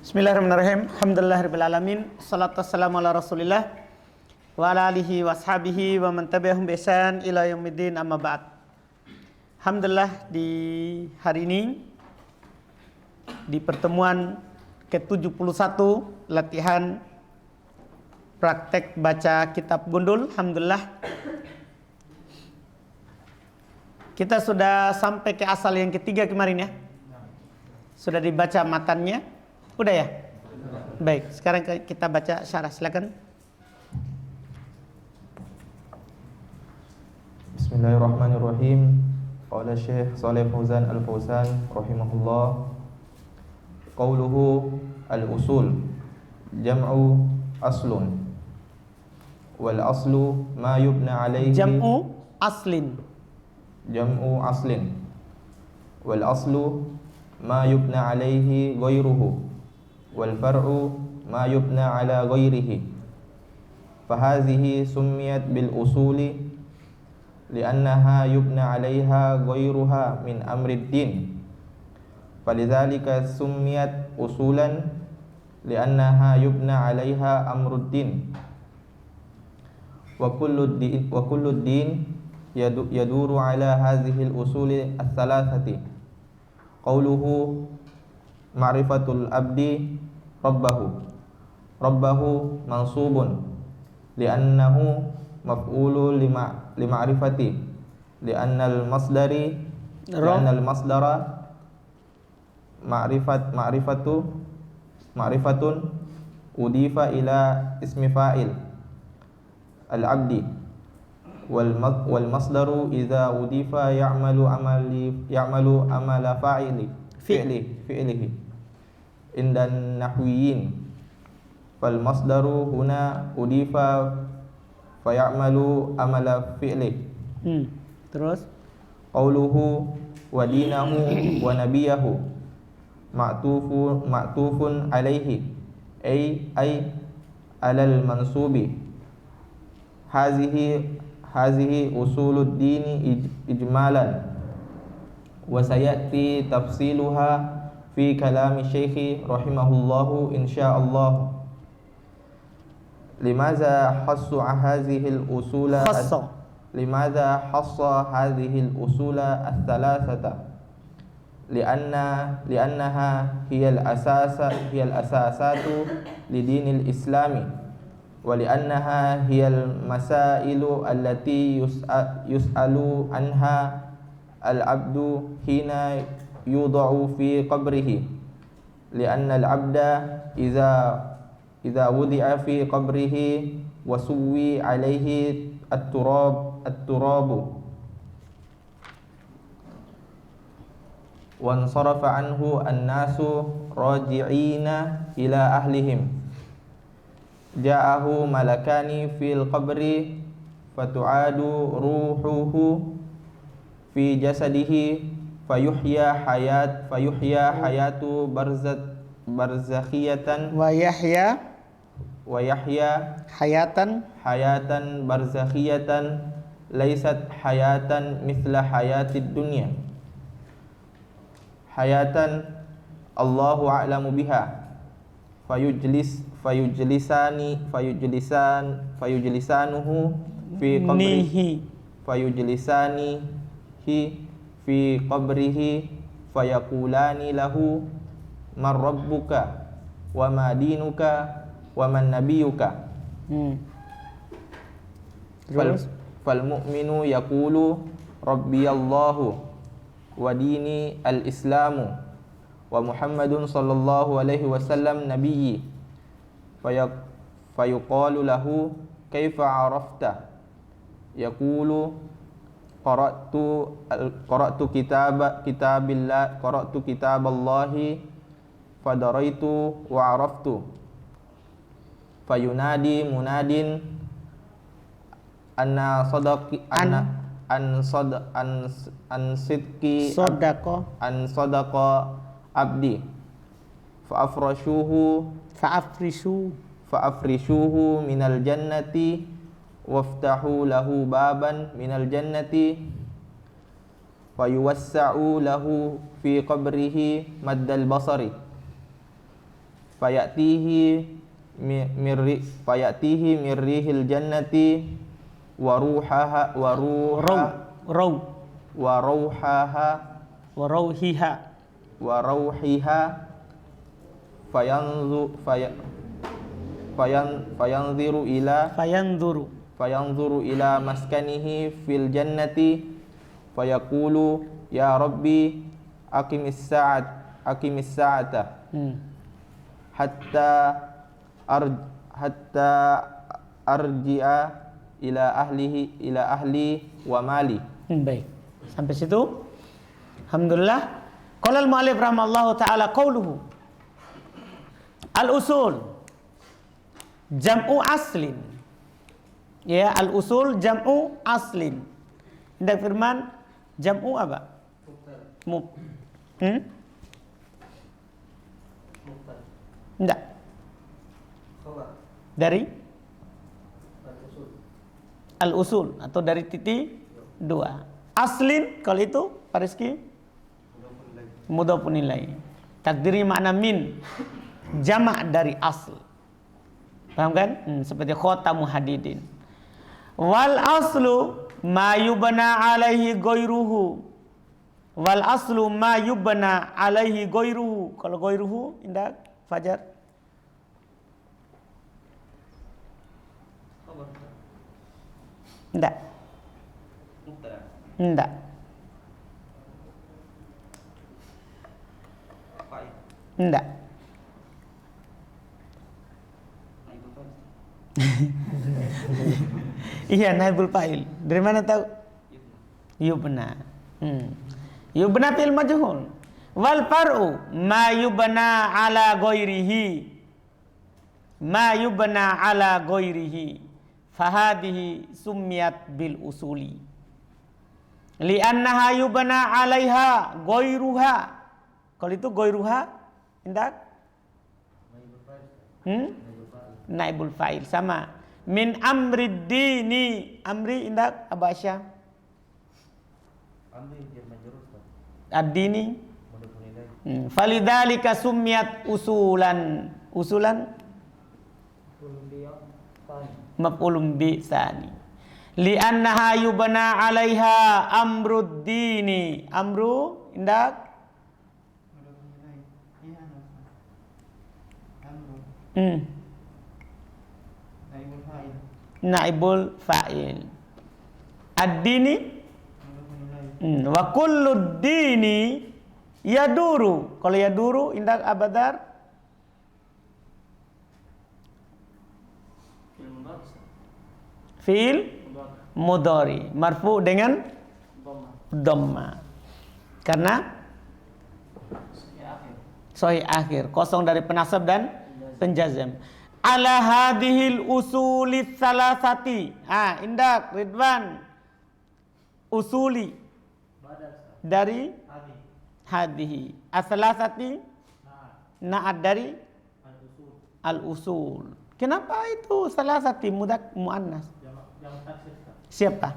Bismillahirrahmanirrahim. Alhamdulillahirrahmanirrahim. Salatu wassalamu ala rasulillah wa ala alihi wa ashabihi wa man tabi'ahum bi ihsan ila yaumiddin, amma ba'd. Alhamdulillah, di hari ini di pertemuan ke-71 latihan praktek baca kitab Gundul, alhamdulillah kita sudah sampai ke asal yang ketiga kemarin ya. Sudah dibaca matannya. Udah ya? Baik, sekarang kita baca syarah, silakan. Bismillahirrahmanirrahim. Qala Syekh Shalih Fauzan Al-Fauzan rahimahullah. Qauluhu al-usul jam'u aslun wal aslu ma yubna alaihi. Jam'u aslin wal aslu ma yubna alaihi ghairuhu wal far'u ma yubna ala ghairihi. Fahazihi summiyat bil usuli li'annaha yubna 'alaiha ghairuha min amrid din. Falidzalika summiyat usulan li'annaha yubna 'alaiha amrud din. Wa kullu din yaduru 'ala hadhihi al-usuli ats-tsalatsati. Qauluhu ma'rifatul abdi rabbahu mansubun li'annahu maf'ulu lima'rifati li'annal masdara ma'rifatun udifa ila ismi fa'il al-abdi wal masdaru idza udifa ya'malu amala fi'lihi indan nahwiyin. Fal masdaru huna udifa fayamalu amala fi'li. Terus Qauluhu wa dinahu wa nabiyahu ma'tufun alaihi ay alal mansubi. Hazihi usulud dini ijmalan wa sayati tafsiluha fi kalami syekhi rahimahullahu insyaallah. Limadza hassa hadhihi al-usula ats-thalathata li'annaha hiya al-asasatu lidinil islami wa li'annaha hiya al-masailu allati yus'alu anha al-'abdu hina yudha'u fi qabrihi li'anna al-'abda idza wudi'a fi qabrihi wa suwi 'alaihi at-turabu wa ansarafa anhu an-nasu raji'ina ila ahlihim ja'ahu malakani fil qabri fatu'adu ruhuhu fi jasadihi fayuhya hayatu barzakhiyatan wa yahya hayatan barzakhiyatan laysat hayatan mithla hayatid dunya hayatan Allahu a'lamu biha fayujlisanuhu fi qabrihi fi qabrihi fayaqulani lahu man rabbuka wa ma dinuka wa man nabiyuka. Fal mu'minu yaqulu rabbiyallahu wa dini al-islamu wa Muhammadun sallallahu alaihi wasallam nabiyyi. Fayuqalu lahu kaifa arafta? Yaqulu qara'tu kitaballahi fadaraitu wa araftu. Fayunadi munadin an sadaqa abdi fa'afrishuhu minal jannati waftahu lahu baban minal jannati fayuwassa'u lahu fi qabrihi maddal basari. fayatihi mirrihil jannati wa ruhaha wa rauhiha fayanzuru ila maskanihi fil jannati fayaqulu ya rabbi aqimis sa'ata hatta arji'a ila ahli wa mali. Baik. Sampai situ. Alhamdulillah. Qala al-mu'allif rahimallahu taala qauluhu al-usul jam'u aslin. Ya, al-usul jam'u aslin. Hendak firman jam'u apa? Enggak. Dari al-usul atau dari titik dua. Aslin kalau itu Pak Rizky mudhafun ilaih. Takdiri makna min, jamak dari asl. Paham kan? Seperti khatamu hadidin. Wal aslu ma yubna alaihi ghairuhu. Wal aslu ma yubna alaihi ghairuhu. Kalau ghairuhu indah Fajar. Enggak. Enggak. Enggak. Iya, naibul fa'il. Dari mana tahu? Yubna. Yubna fil majhul. Wal far'u ma yubna ala ghairihi. Ma yubna ala ghairihi. Fahadihi summiyat bil usuli. Li'annaha yubna 'alaiha ghairuha. Kalau itu ghairuha indak? Naibul fa'il sama. Min amrid dini. Amri indak abasya. Ad-dini. Falidzalika summiyat usulan. Usulan maf'ulun bi tsani. Li'annaha yubna 'alaiha amrud dini. Amru indak naibul fa'il. Ad-dini wa kullu dini yaduru. Kalau yaduru indak abadar fi'il mudhari marfu dengan dhamma. Karena sahih akhir, kosong dari penasab dan penjazam. Ala hadhil usulis salasati. Indak Ridwan. Usuli dari hadhihi. As-salasati na'at dari al-usul. Kenapa itu salasati mudak muannas? Siapa?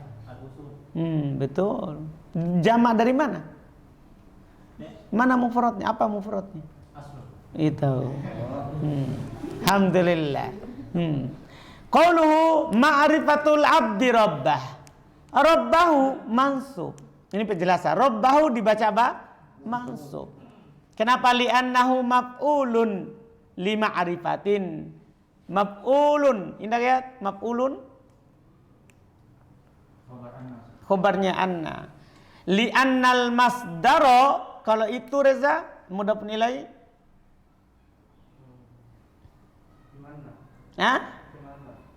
Betul. Jamak dari mana? Mana mufradnya? Apa mufradnya? Itu. Alhamdulillah. Qauluhu ma'rifatul abdi rabbah. Rabbahu mansub. Ini penjelasan. Rabbahu dibaca apa? Mansub. Kenapa? Li'annahu maf'ulun li ma'rifatin. Maf'ulun. Indah ya? Maf'ulun. Khobarnya anna. Li'annal masdaro. Kalau itu Reza mudhaf ilaih.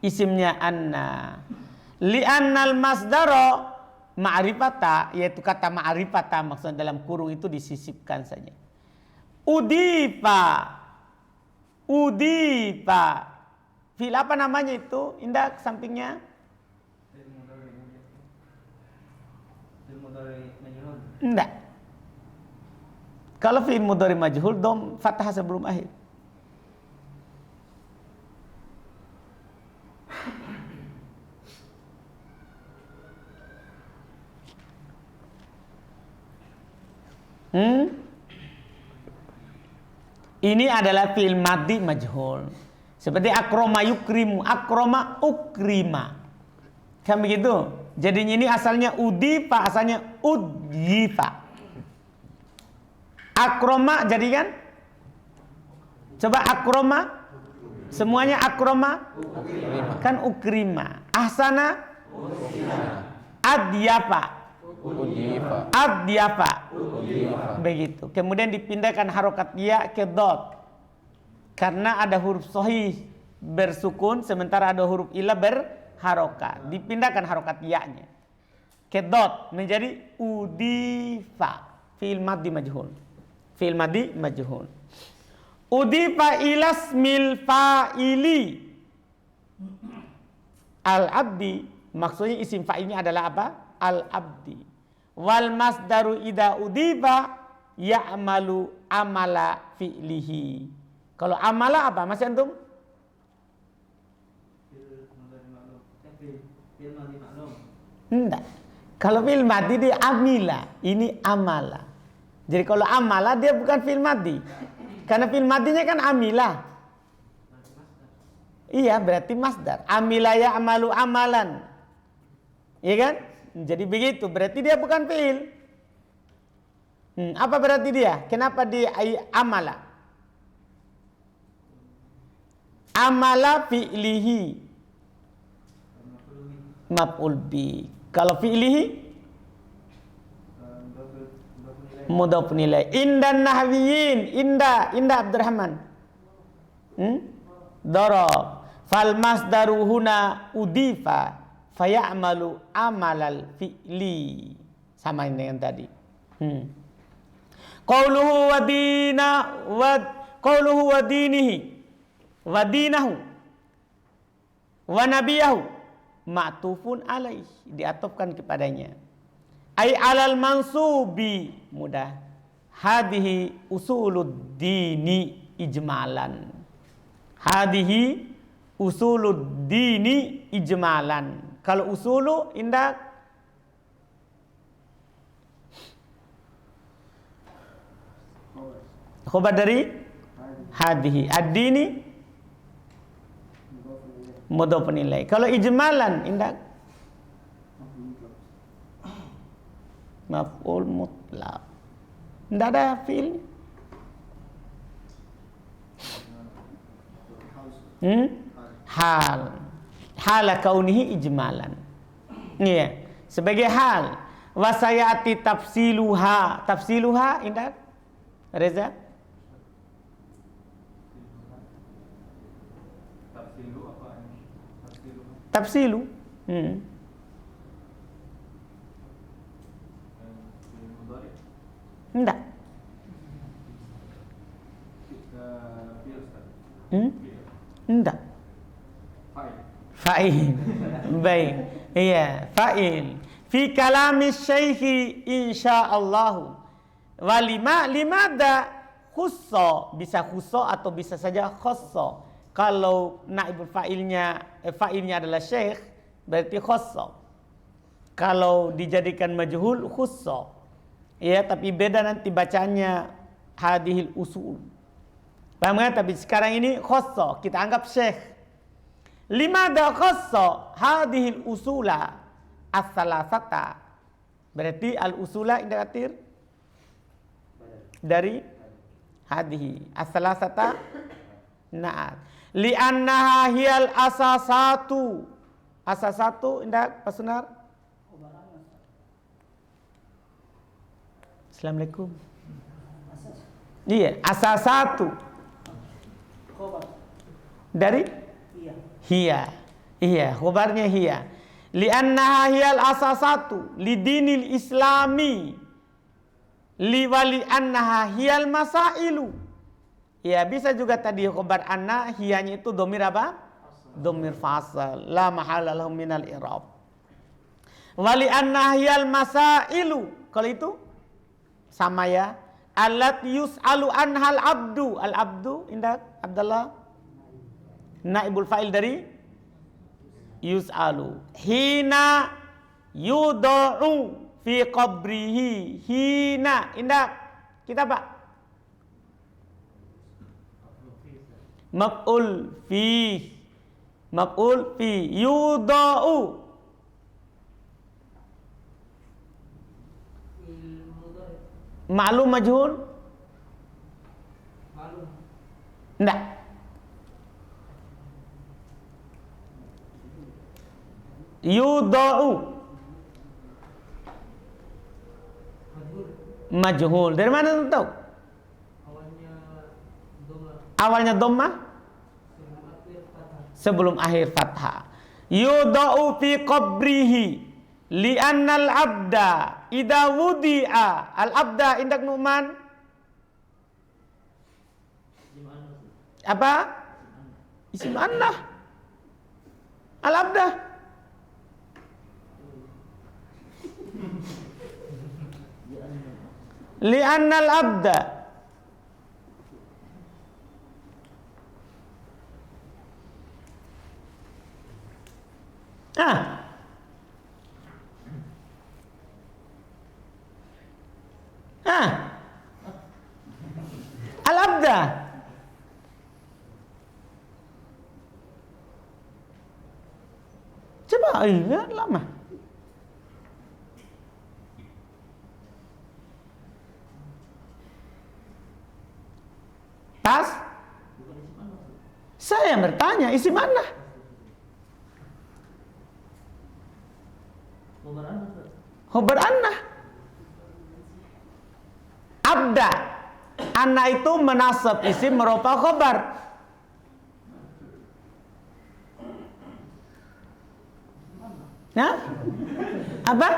Isimnya anna. Li'annal masdaro ma'rifata, yaitu kata ma'rifata maksudnya dalam kurung itu disisipkan saja. Udifa. Fil apa namanya itu? Indah sampingnya. Enggak. Kalau fi'il mudhari majhul dom fathah sebelum akhir. Ini adalah fi'il madhi majhul. Seperti akroma yukrimu, akroma ukrima. Kan begitu? Jadi ini asalnya udifa, asalnya udyifa. Akroma jadi kan? Coba akroma. Semuanya akroma. Kan ukrima. Ahsana. Adyafa. Adyafa. Begitu. Kemudian dipindahkan harokat ya ke dot. Karena ada huruf sahih bersukun, sementara ada huruf ilah berharokat. Dipindahkan harokat ya-nya ke dot menjadi udifa. Fi'il madhi majhul. Fi'il madhi majhul. Udifa ilasmil fa'ili al-abdi. Maksudnya isim fa'ilnya adalah apa? Al-abdi. Wal masdaru ida udifa ya'malu amala fi'lihi. Kalau amala apa? Masih antum? Enggak. Kalau fi'il madhi dia amila, ini amala. Jadi kalau amala dia bukan fi'il madhi. Karena fi'il madhinya kan amila. Iya, berarti masdar. Amila ya'malu amalan. Iya kan? Jadi begitu, berarti dia bukan fi'il. Apa berarti dia? Kenapa dia amala? Amala fi'lihi maf'ul bi. Kalau fi'lihi mudhaf nilai. Indan nahwiyin, inda Abdurrahman. Darab. Fal masdaru huna udifa fayamalu amalal fi'li. Sama dengan tadi. Qauluhu wa dina wa qauluhu wa dinihi wa dinahu wa nabiyahu ma'tufun alaih, diatofkan kepadanya. Ai alal mansubi, mudah. Hadihi usuluddini ijmalan. Hadihi usuluddini ijmalan. Kalau usulu indah khobar dari hadihi. Ad-dini mudhofun ilaih. Kalau ijmalan indah maf'ul mutlaq. Tidak ada fi'il. Hal kaunihi ijmalan. Iya, sebagai hal. Wasayati tafsiluha. Tafsiluha indah Reza? Tafsilu. Enggak. Enggak. Fa'il. Baik. Iya, fa'il. Fi kalami syekhi insyaallah. Limada khusso, bisa khusso atau bisa saja khosso. Kalau naibul fa'ilnya adalah syekh, berarti khosso. Kalau dijadikan majhul khusso. Ya, tapi beda nanti bacanya hadihil usul. Paham kan? Tapi sekarang ini khosso, kita anggap syekh. Limada khosso hadihil usula as-salasata. Berarti al-usula indikatif dari hadihi as-salasata na'at. Li'annaha hiyal asasatu. Asasatu indak pasunar. Assalamualaikum. Iya, asasatu. Dari hiya. Iya, khabarnya hiya. Li'annaha hiyal asasatu lidinil islami. Liwali annaha hiyal masailu. Ya, bisa juga tadi khabar anna, hiyanya itu domir apa? Domir fasal, la mahala lahu minal i'rab. Wali anna hiyal masailu. Kalau itu sama ya. Alat yus'alu anhal abdu. Al abdu indah Abdullah. Naibul fa'il dari yus'alu. Hina yudau fi qabrihi. Hina indah kita Pak. Maf'ul fi. Maf'ul fi. Yudau. Ma'lum majhul? Enggak. Yudau. Majhul. Dari mana lu tahu? Awalnya dhamma. Sebelum akhir fathah. Yudau fi qabrihi li'annal abda idza wudi'a. Al abda indak Nu'man apa? Isim annah. Al abda. Li'annal abda Al-abda coba ingat lama. Tas? Saya bertanya, isi mana? Khobar anna. Abda. Anna itu menasab isim merupa khobar. Nah? Apa?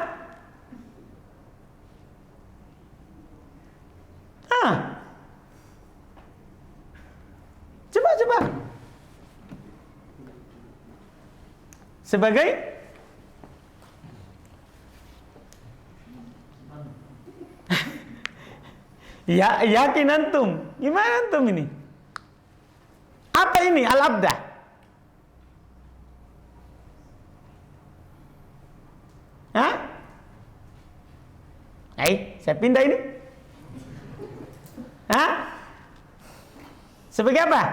Coba. Sebagai ya, yakin antum. Gimana antum ini? Apa ini al-abda? Hah? Saya pindah ini. Hah? Sebagai apa?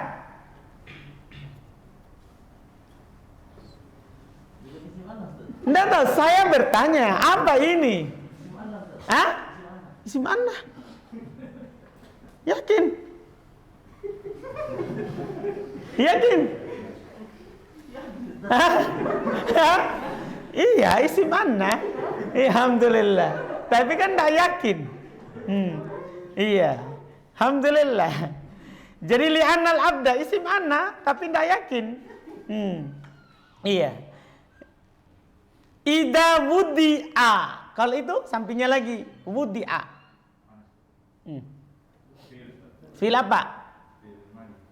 Tidak tahu, saya bertanya, apa ini? Hah? Isim annah. Yakin? Yakin? Hah? Iya, isim annah. Alhamdulillah. Tapi kan tidak yakin. Iya. Alhamdulillah. Jadi li'annal abda isim annah tapi tidak yakin. Iya. Ida wudi'a. Kalau itu sampingnya lagi wudi'a. Fil apa?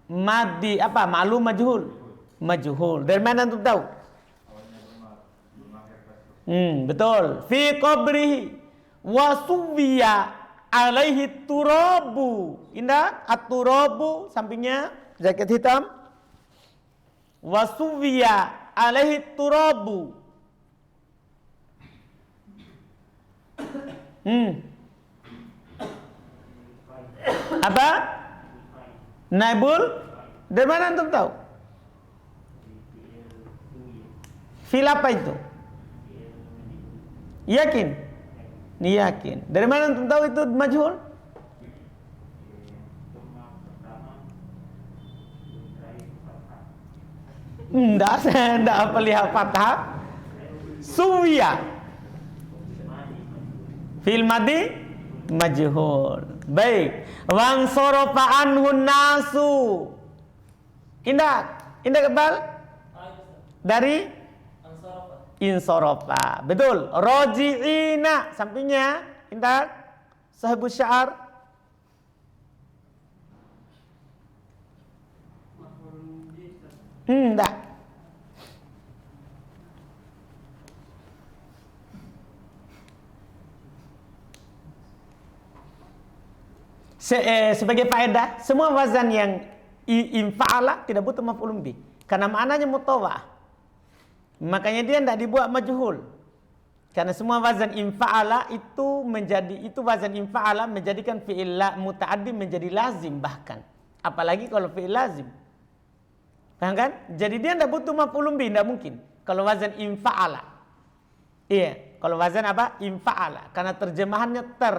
Madi apa? Ma'lum majhul. Majhul. Dari mana antum tahu? Betul. Fi qabrihi wa suwiya alaihi turabu. Indah at-turabu sampingnya jaket hitam. Wa suwiya alaihi turabu. Apa? Naibul? Dari mana antum tahu? Fil apa itu? Yakin? Yakin. Dari mana antum tahu itu majhul? Enggak apa lihat fathah. Suwiya. Fil madi majhul. Baik. Wan sarafa anhun nasu. Indah kebal? Dari insorofa. Betul. Roji'ina sampingnya indah sahibus sya'ar. Enggak. Sebagai faedah, semua wazan yang infa'ala tidak butuh maf'ulun bih karena maknanya mutawah. Makanya dia tidak dibuat majhul. Karena semua wazan infa'ala itu wazan infa'ala menjadikan fi'il muta'addi menjadi lazim bahkan. Apalagi kalau fi'il lazim. Paham kan? Jadi dia tidak butuh maf'ulun bih, tidak mungkin. Kalau wazan infa'ala. Iya, kalau wazan apa? Infa'ala. Karena terjemahannya ter.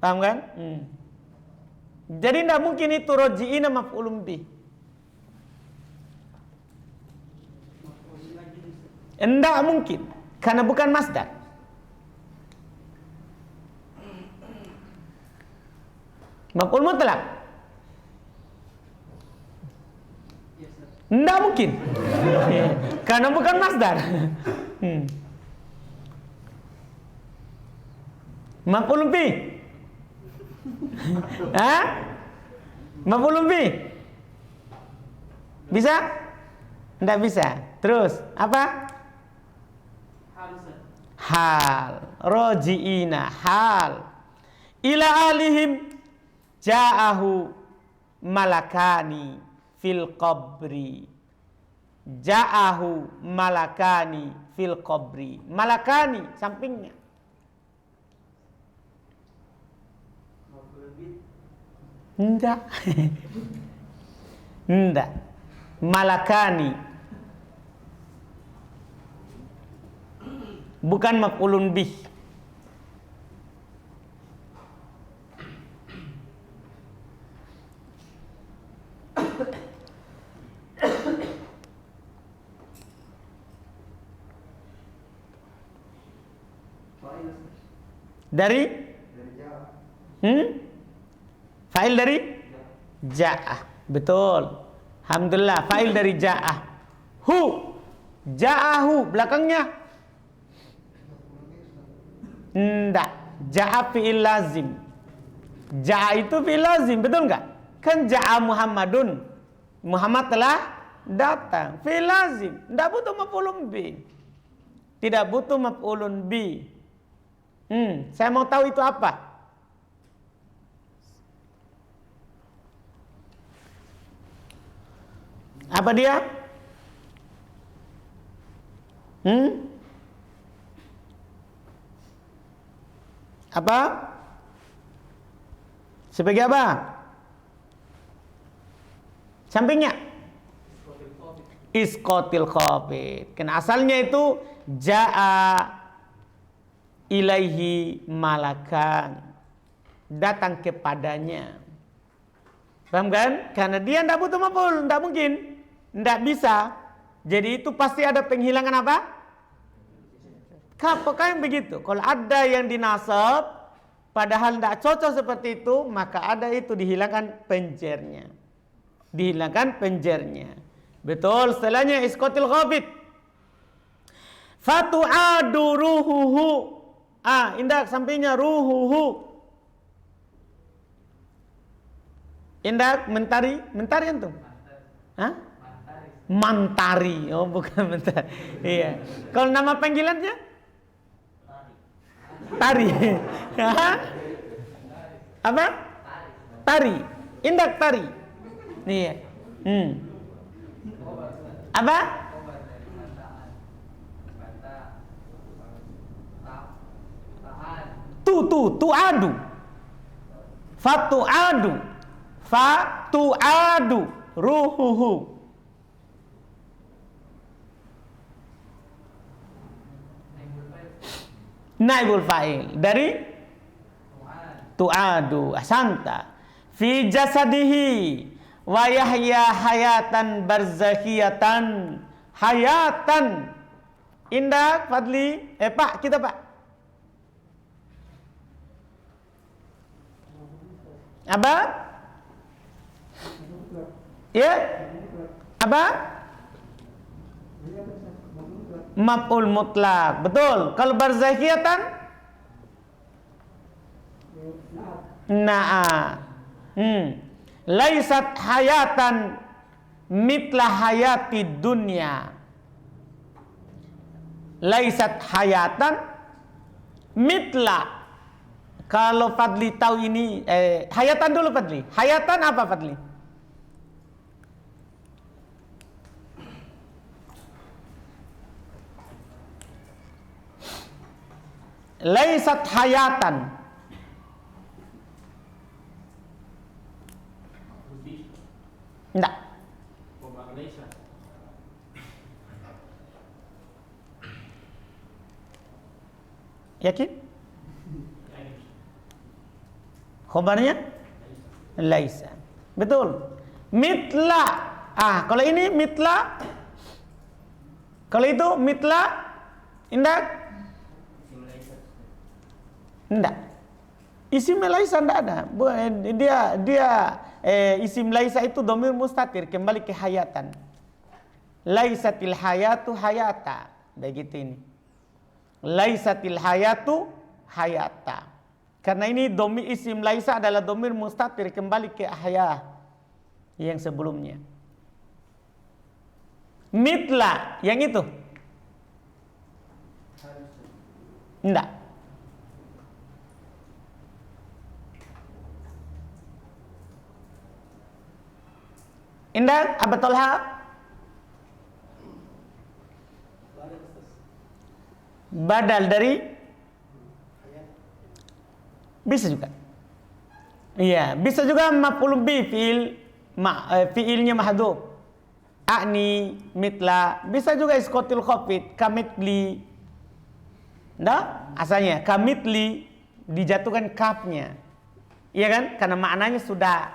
Paham kan? Jadi tidak mungkin itu roji'ina maf'ulun bih. Tidak mungkin. Karena bukan masdar. Maf'ul mutlak. Tidak mungkin. Karena bukan masdar. Maf'ul bih. Hah? Maf'ul bih. Bisa? Tidak bisa. Terus apa? Hal. Roji'ina hal. Ila alihim ja'ahu malakani fil qabri. Ja'ahu malakani fil qabri. Malakani sampingnya. Enggak. Enggak. Malakani. Bukan maf'ulun bih. Dari fa'il dari ja'ah. Betul. Alhamdulillah, fa'il dari ja'ah. Hu. Ja'ahu belakangnya enggak. Ja'a fi'il lazim. Ja'a itu fi'il lazim, betul enggak? Kan ja'a Muhammadun. Muhammad telah datang. Fi'il lazim. Enggak butuh maf'ulun bih. Tidak butuh maf'ulun bih. Saya mau tahu itu apa? Apa dia? Apa? Sebagai apa? Sampingnya isqatil khafid. Karena asalnya itu ja'a ilaihi malakan, datang kepadanya. Paham kan? Karena dia tidak butuh maf'ul, tidak mungkin, tidak bisa. Jadi itu pasti ada penghilangan apa? Apakah yang begitu? Kalau ada yang dinasab padahal tidak cocok seperti itu, maka ada itu dihilangkan penjernya. Dihilangkan penjernya. Betul, setelahnya isqatil khafid. Fatu'adu ruhuhu. Indak sampingnya ruhuhu. Indak mentari, mentari antum? Hah? Mantari. Oh, bukan mentari. Iya. Kalau nama panggilannya? Tari. Apa? Tari. Indak tari. Iya. Apa? Tu'adu. Fatu'adu ruhuhu. Naibul fa'il dari tu'adu. Ahsanta. Fi jasadihi wa yahya hayatan barzakhiyatan. Hayatan. Indah Fadli. Pak, kita Pak. Apa? Ya? Apa? Maf'ul mutlak. Betul. Kalau barzakhiyatan? Na'a. Laisat hayatan mitla hayati dunya. Laisat hayatan mitla. Kalau Fadli tahu ini, hayatan dulu Fadli. Hayatan apa Fadli? Laisat hayatan. Enggak. Yakin? Khobarnya laisa. Betul. Mitla. Kalau ini mitla. Kalau itu mitla. Indak? Enggak. Isim laisa enggak ada. Isim laisa itu dhamir mustatir, kembali ke hayatan. Laisatil hayatu hayata. Begitu ini. Laisatil hayatu hayata. Karena ini dhamir isim laisa adalah dhamir mustatir, kembali ke ahya yang sebelumnya. Mitla yang itu. Enggak. Indah, Abu Talha? Badal dari? Bisa juga. Iya, bisa juga maf'ul bi fi'ilnya mahdhuf. A'ni, mitla, bisa juga iskotil khafid, kamitli. Nah, asalnya kamitli dijatuhkan kafnya. Iya kan? Karena maknanya sudah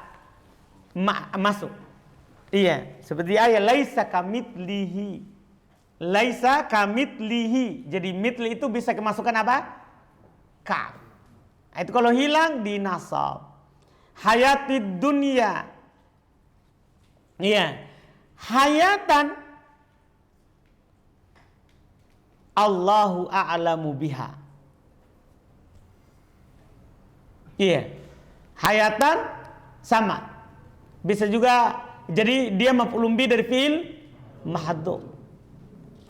masuk. Iya, seperti ayat laisa kamitslihi. Laisa kamitslihi. Jadi mitli itu bisa kemasukan apa? Kaf. Itu kalau hilang di nasab. Hayatid dunya. Iya. Hayatan Allahu a'lamu biha. Iya. Hayatan sama. Bisa juga jadi dia maf'ulun bi dari fi'il mahdhuf.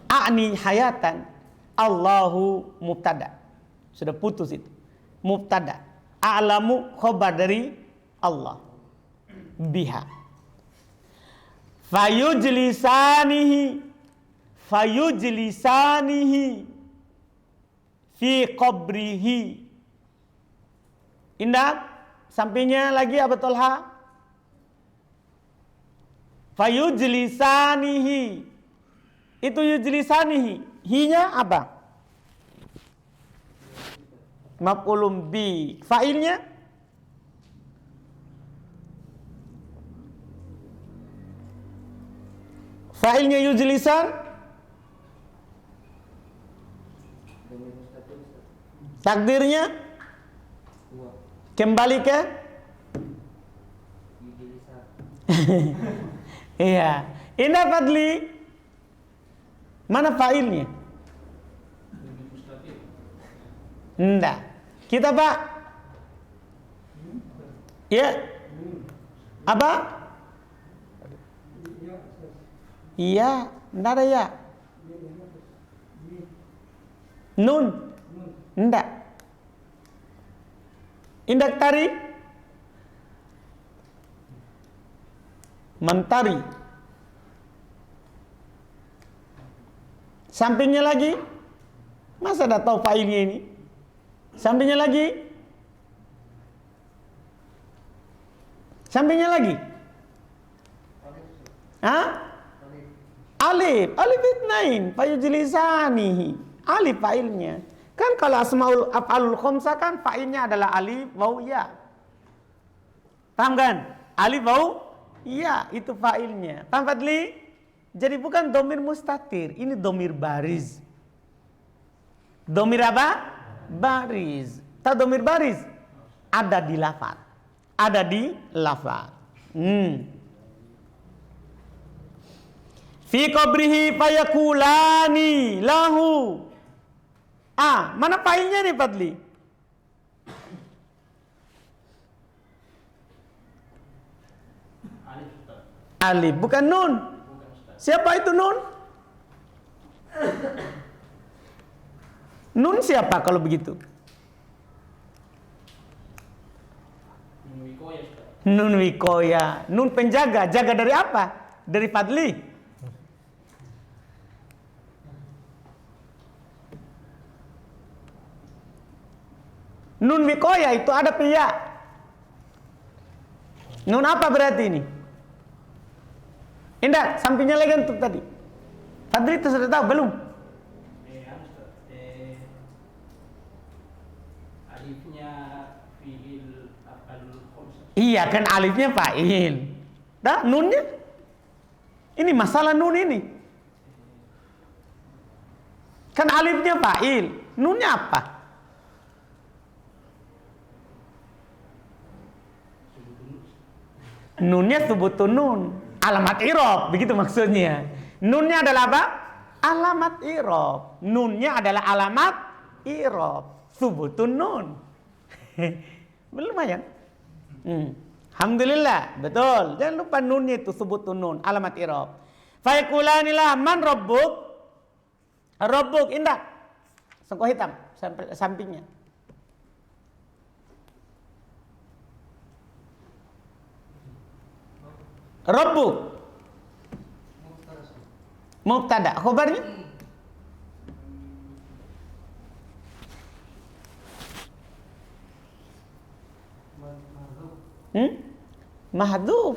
A'ni hayatan Allahu mubtada. Sudah putus itu. Mubtada. A'lamu khobar dari Allah. Biha. Fayujlisanihi fi qabrihi. Indah. Sampingnya lagi Abu Talha. Fayujlisanihi. Itu yujlisanihi. Hinya apa? Maf'ulun bi. Fa'ilnya? Fa'ilnya yujlisan. Takdirnya? Kembali ke? Iya. Indah Fadli. Mana fa'ilnya? Enggak. Kita Pak. Ya. Apa? Iya. Enggak ada ya. Nun. Enggak. Indak tari. Mentari. Sampingnya lagi. Masa dah tahu fa'ilnya ini? Sampingnya lagi. Sampingnya lagi. Hah? Alif. Alif itnain. Fayujlisanihi. Alif fa'ilnya. Kan kalau asmaul af'alul khamsah kan fa'ilnya adalah alif, waw, ya. Paham kan? Alif, waw, ya. Itu fa'ilnya. Paham Fadli? Jadi bukan domir mustatir. Ini domir bariz. Domir apa? Bariz. Tahu domir bariz? Ada di lafaz. Ada di lafaz. Fi qabrihi fayakulani lahu. Mana fa'ilnya nih Fadli? Alif, bukan nun. Siapa itu nun? Nun siapa kalau begitu? Nun wikoya. Nun penjaga. Jaga dari apa? Dari Fadli. Nun wikoya itu ada pia. Nun apa berarti ini? Indah, sampingnya lagi untuk tadi. Fadli itu sudah tahu belum? Iya kan alifnya fa'il. Dah nunnya. Ini masalah nun ini. Kan alifnya fa'il. Nunnya apa? Nunnya subutun nun. Alamat i'rab, begitu maksudnya. Nunnya adalah apa? Alamat i'rab. Nunnya adalah alamat i'rab. Subutun nun. Lumayan. Alhamdulillah, betul. Jangan lupa nunnya itu subutun nun, alamat i'rab. Fa yaqulanilah man rabbuk? Rabbuk indah. Sengkoh hitam sampingnya. Rabbuk. Mubtada. Khabarnya? Mahdhuf.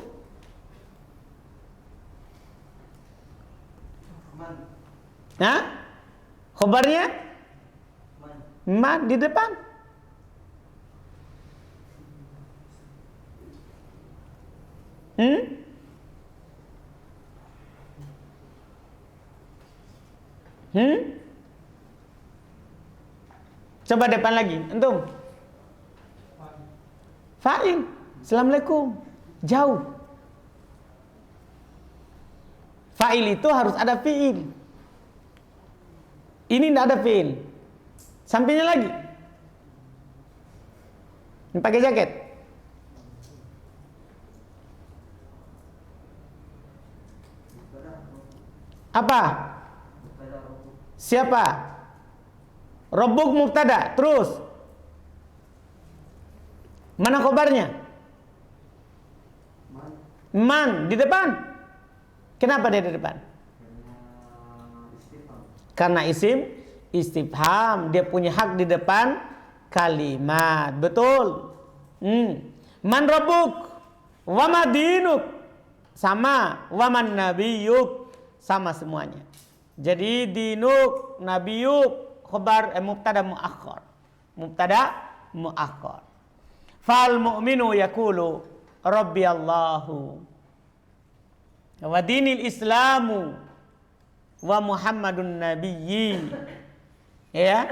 Hah? Khabarnya? Man di depan. Coba depan lagi, antum. Fa'il. Assalamualaikum. Jauh. Fa'il itu harus ada fi'il. Ini tidak ada fi'il. Sampingnya lagi. Ini pakai jaket. Apa? Siapa? Rabbuk mubtada. Terus. Mana khabarnya? Man di depan. Kenapa dia di depan? Karena isim istifham, dia punya hak di depan kalimat. Betul. Man rabbuk wa ma dinuk, sama, wa man nabiyuk, sama semuanya. Jadi dinuk, nabiyuk, khabar mubtada muakhar. Mubtada muakhar. Fal mu'minu yaqulu rabbi Allahu wa dinil islamu wa Muhammadun nabiyyi. Ya.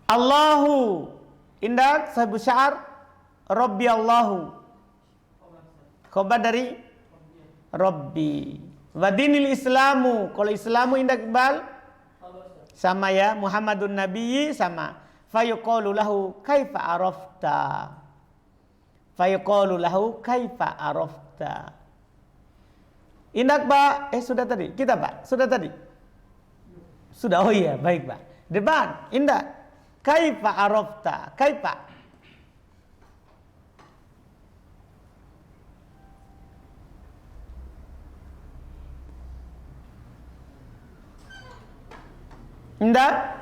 Allahu indah sahibu syair rabbi Allahu. Khabar dari rabbi. Wa dinil islamu, kalau islamu indah iqbal sama ya, Muhammadun nabiyyi sama. Fayuqalu lahu kaifa arafta. Fayuqalu lahu kaifa arafta. Indah Pak, sudah tadi. Kita Pak, sudah tadi. Sudah, oh iya, baik Pak. Depan, indah. Kaifa arafta, kaifa. Indah.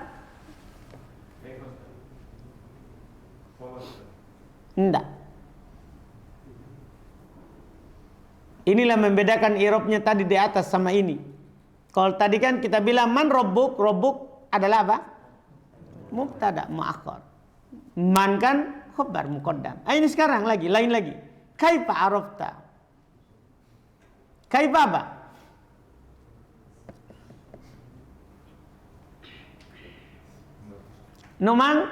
Enggak. Inilah membedakan i'rabnya tadi di atas sama ini. Kalau tadi kan kita bilang man rabbuk, rabbuk adalah apa? Mubtada muakhar. Man kan khabar muqaddam. Ini sekarang lagi, lain lagi. Kaifa arafta? Kaifa apa? Numan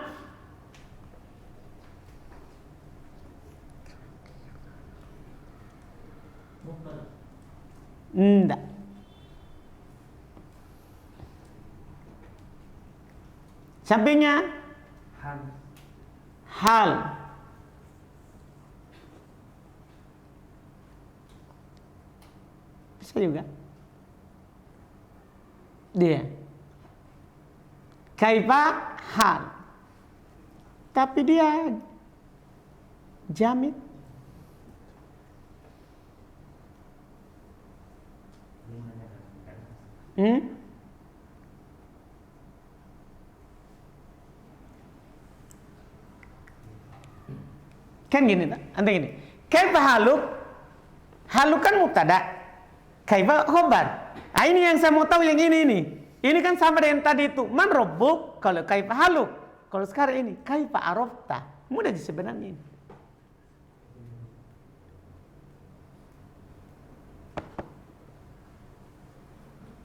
enggak. Sampingnya hal. Bisa juga. Dia. Kaifa hal. Tapi dia jamid. Kan gini tak? Anda gini. Kaifa haluk? Haluk kan mubtada. Kaifa khabar. Ini yang saya mau tahu yang ini. Ini kan sama dengan tadi itu. Man rabbuk, kalau kaifa haluk. Kalau sekarang ini kaifa arafta. Mudah sebenarnya ini.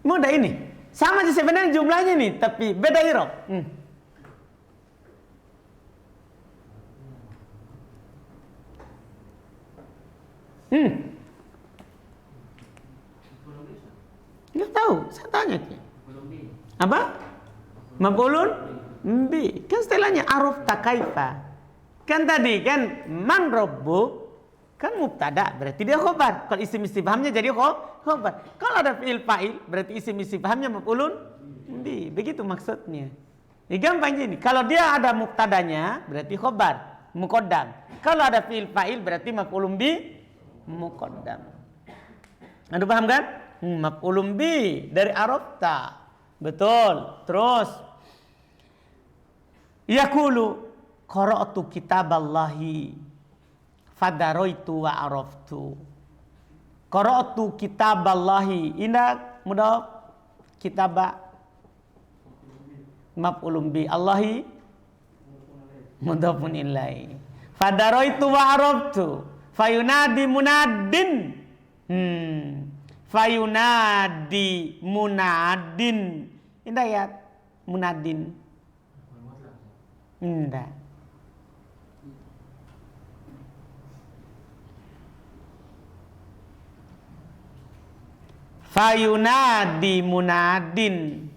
Mudah ini. Sama sih sebenarnya jumlahnya nih, tapi beda irob. Nggak tahu, saya tanya. Apa? Maf'ulun bi. Kan setelahnya aruf takaifa. Kan tadi kan man rabbu kan mubtada berarti dia khobar. Kalau isim istifhamnya jadi khobar. Kalau ada fi'il fa'il berarti isim istifhamnya maf'ulun bi. Begitu maksudnya. Ini gampang gini. Kalau dia ada mubtadanya berarti khobar, muqaddam. Kalau ada fi'il fa'il berarti maf'ulun bi muqaddam. Anda paham kan? Maf'ulun bi dari arafta. Betul. Terus yaqulu qara'tu kitaballahi fadaroitu wa araftu. Qara'tu kitaballahi. Indah mudah kitaba maf'ulun bi Allahi mudhafun ilaihi. Fadaroitu wa araftu. Fayunadi munadin. Fayunadi munadin. Indah ya munadin. Indah. Fayunadi munadin.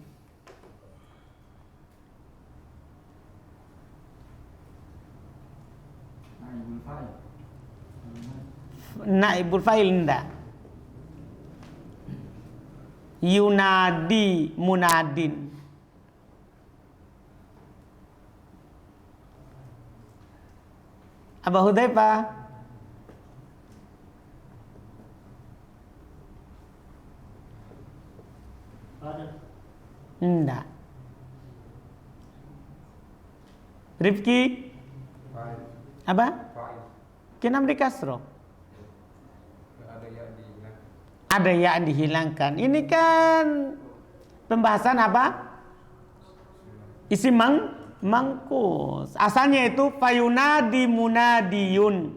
Naibul fa'il indah. Yunadi munadin. Abu Hudzaifah. Enggak. Rifki. Apa? Kenapa dikasroh? Ada ya dihilangkan. Ini kan pembahasan apa? Isim mangkus. Asalnya itu fayunadi munadiyun.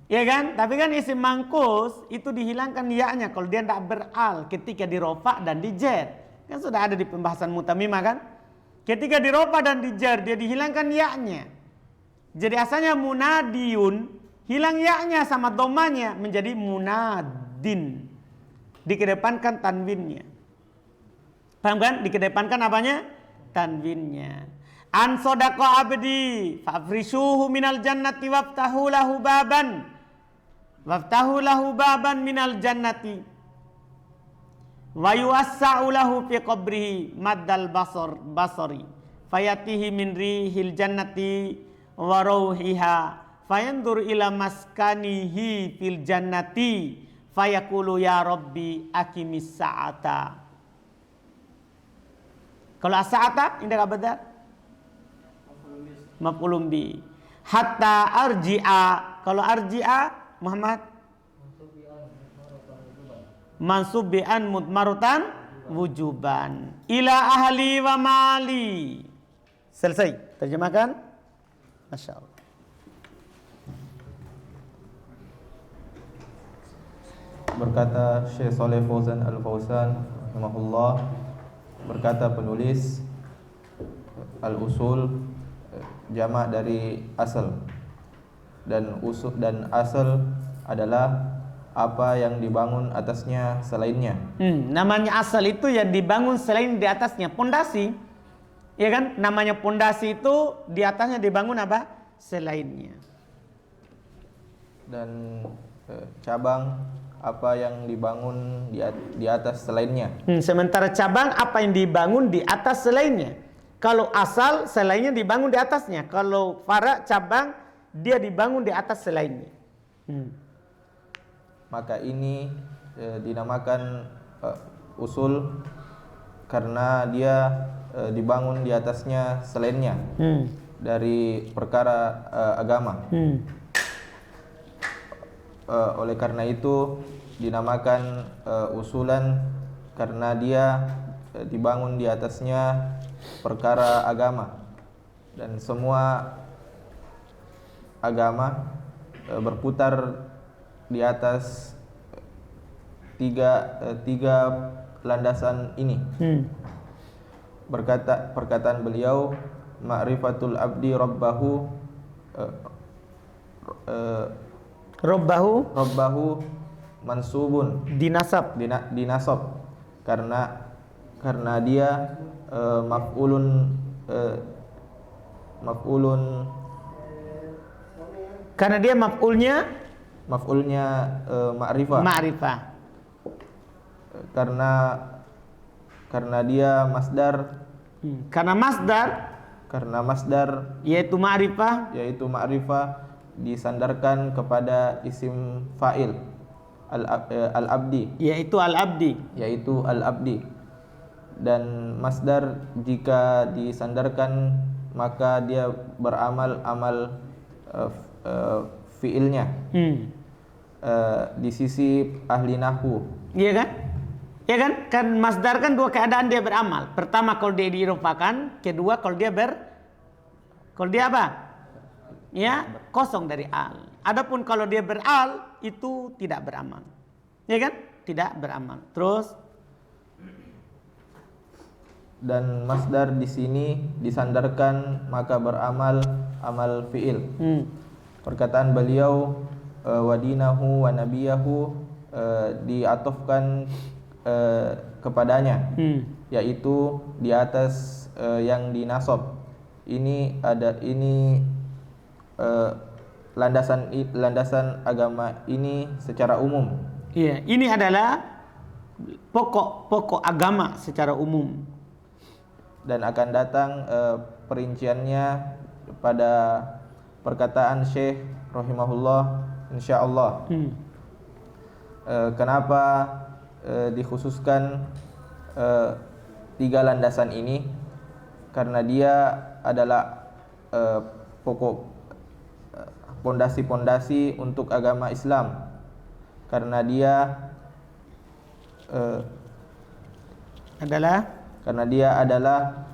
Ya kan? Tapi kan isim mangkus itu dihilangkan ya-nya kalau dia tidak beral ketika dirofa dan dijer. Kan sudah ada di pembahasan mutamimah kan? Ketika dirofa dan dijer dia dihilangkan ya-nya. Jadi asalnya munadiyun, hilang ya-nya sama domanya menjadi munadin. Dikedepankan tanwinnya. Paham kan? Dikedepankan apanya? Tanwinnya. An sadaqa abdi fafrisuhu minal jannati waftahu lahu baban. Waftahu lahu baban minal jannati. Wa yuwassa'u lahu fi qabrihi maddal basari. Fayatihi min rihil jannati wa rauhiha. Fayandur ila maskanihi fil jannati. Fayaqulu ya Rabbi aqimis sa'ata. Kalau as-sa'ata indah abadar maf'ulun bi. Hatta arji'a. Kalau arji'a Muhammad mansub bi an mudmarutan wujuban ila ahli wa mali. Selesai. Terjemahkan. Masya Allah. Berkata Syekh Saleh Fauzan Al-Fauzan rahimahullah, berkata penulis, al-usul jamak dari asal, dan usul dan asal adalah apa yang dibangun atasnya selainnya. Namanya asal itu ya dibangun selain di atasnya, pondasi. Ya kan? Namanya pondasi itu di atasnya dibangun apa? Selainnya. Dan cabang apa yang dibangun di atas selainnya. Sementara cabang apa yang dibangun di atas selainnya. Kalau asal selainnya dibangun di atasnya. Kalau fara cabang dia dibangun di atas selainnya. Maka ini dinamakan usul karena dia dibangun di atasnya selainnya dari perkara agama. Oleh karena itu dinamakan usulan karena dia dibangun di atasnya perkara agama, dan semua agama berputar di atas tiga landasan ini. Perkataan beliau, ma'rifatul abdi rabbahu rabbahu mansubun dinasab dinasab karena dia maf'ulun karena dia maf'ulnya ma'rifah. Karena dia masdar. Karena masdar yaitu ma'rifah disandarkan kepada isim fa'il al-abdi yaitu al-abdi. Dan masdar jika disandarkan maka dia beramal amal fiilnya. Di sisi ahli nahwu. Iya kan? Ya kan? Kan masdar kan dua keadaan dia beramal. Pertama kalau dia diirofakan, kedua kalau dia apa? Ya, kosong dari al. Adapun kalau dia beral itu tidak beramal. Ya kan? Tidak beramal. Terus dan masdar di sini disandarkan maka beramal amal fiil. Perkataan beliau wadinahu wa nabiyahu diatofkan kepadanya, yaitu di atas yang dinasab. Ini landasan agama ini secara umum. Iya, ini adalah pokok agama secara umum. Dan akan datang perinciannya pada perkataan Syekh rahimahullah insyaallah. Kenapa dikhususkan 3 landasan ini? Karena dia adalah pokok pondasi-pondasi untuk agama Islam. Karena dia adalah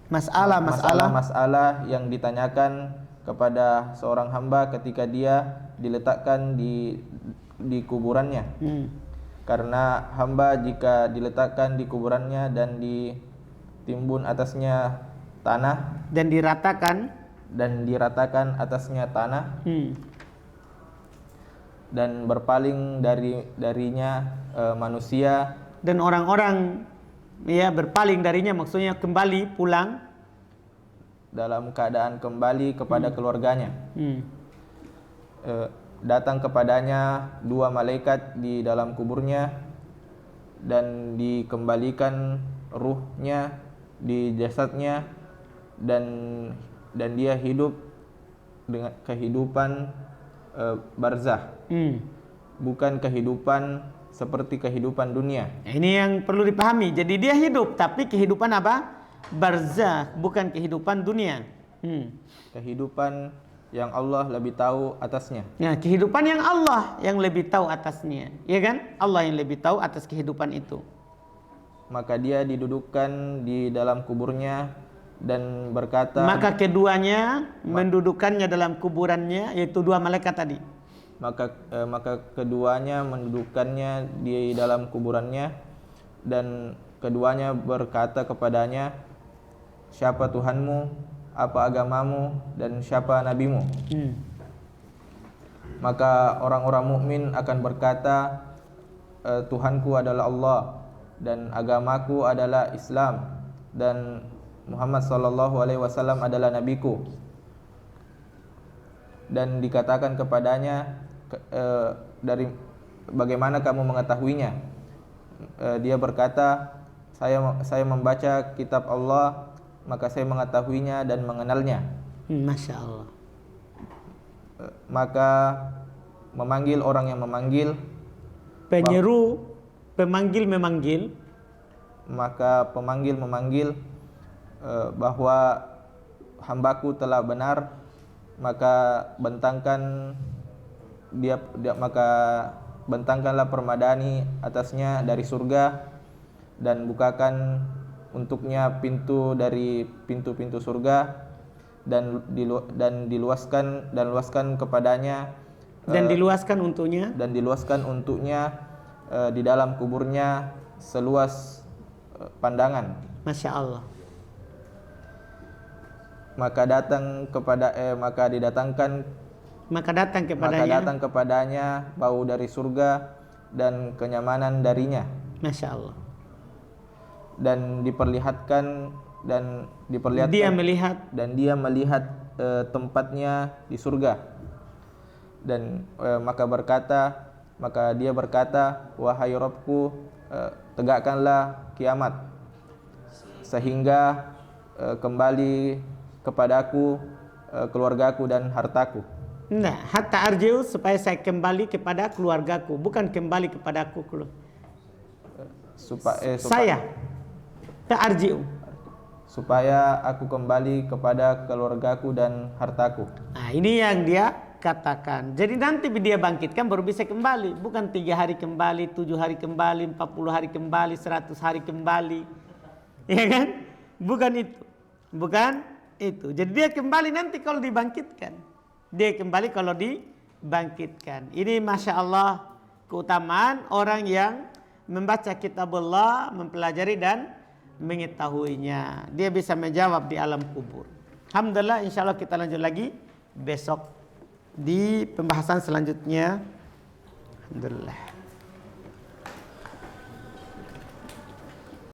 masalah yang ditanyakan kepada seorang hamba ketika dia diletakkan di kuburannya. Karena hamba jika diletakkan di kuburannya dan ditimbun atasnya tanah dan diratakan atasnya tanah dan berpaling darinya manusia dan orang-orang ya berpaling darinya, maksudnya kembali pulang dalam keadaan kembali kepada keluarganya. Datang kepadanya 2 malaikat di dalam kuburnya dan dikembalikan ruhnya di jasadnya dan dia hidup dengan kehidupan barzah. Bukan kehidupan seperti kehidupan dunia. Ini yang perlu dipahami. Jadi dia hidup tapi kehidupan apa? Barzah, bukan kehidupan dunia. Kehidupan yang Allah lebih tahu atasnya. Ya, kehidupan yang Allah yang lebih tahu atasnya. Ya kan? Allah yang lebih tahu atas kehidupan itu. Maka dia didudukkan di dalam kuburnya dan berkata, maka keduanya mendudukkannya dalam kuburannya, yaitu 2 malaikat tadi. Maka keduanya mendudukkannya di dalam kuburannya dan keduanya berkata kepadanya, siapa Tuhanmu, apa agamamu, dan siapa nabimu? Maka orang-orang mukmin akan berkata, Tuhanku adalah Allah dan agamaku adalah Islam dan Muhammad sallallahu alaihi wasallam adalah nabiku. Dan dikatakan kepadanya, dari bagaimana kamu mengetahuinya? Dia berkata, saya membaca kitab Allah, maka saya mengetahuinya dan mengenalnya. Masya Allah. Maka memanggil orang yang memanggil, pemanggil memanggil, maka pemanggil memanggil bahwa hambaku telah benar, maka bentangkanlah permadani atasnya dari surga dan bukakan untuknya pintu dari pintu-pintu surga dan luaskan kepadanya dan diluaskan untuknya di dalam kuburnya seluas pandangan. Masya Allah. Maka datang kepadanya bau dari surga dan kenyamanan darinya. Masya Allah. Dan diperlihatkan dia melihat tempatnya di surga. Dan maka dia berkata, wahai Rabbku, tegakkanlah kiamat sehingga kembali kepadaku keluargaku dan hartaku. Nah, hatta arji'u, supaya saya kembali kepada keluargaku, bukan kembali kepadaku. Saya ta'arji'u, supaya aku kembali kepada keluargaku dan hartaku. Nah, ini yang dia katakan. Jadi nanti dia bangkitkan baru bisa kembali, bukan 3 hari kembali, 7 hari kembali, 40 hari kembali, 100 hari kembali. Ya kan? Bukan itu. Jadi dia kembali nanti kalau dibangkitkan. Ini Masya Allah keutamaan orang yang membaca kitabullah, mempelajari dan mengetahuinya. Dia bisa menjawab di alam kubur. Alhamdulillah, insya Allah kita lanjut lagi besok di pembahasan selanjutnya. Alhamdulillah.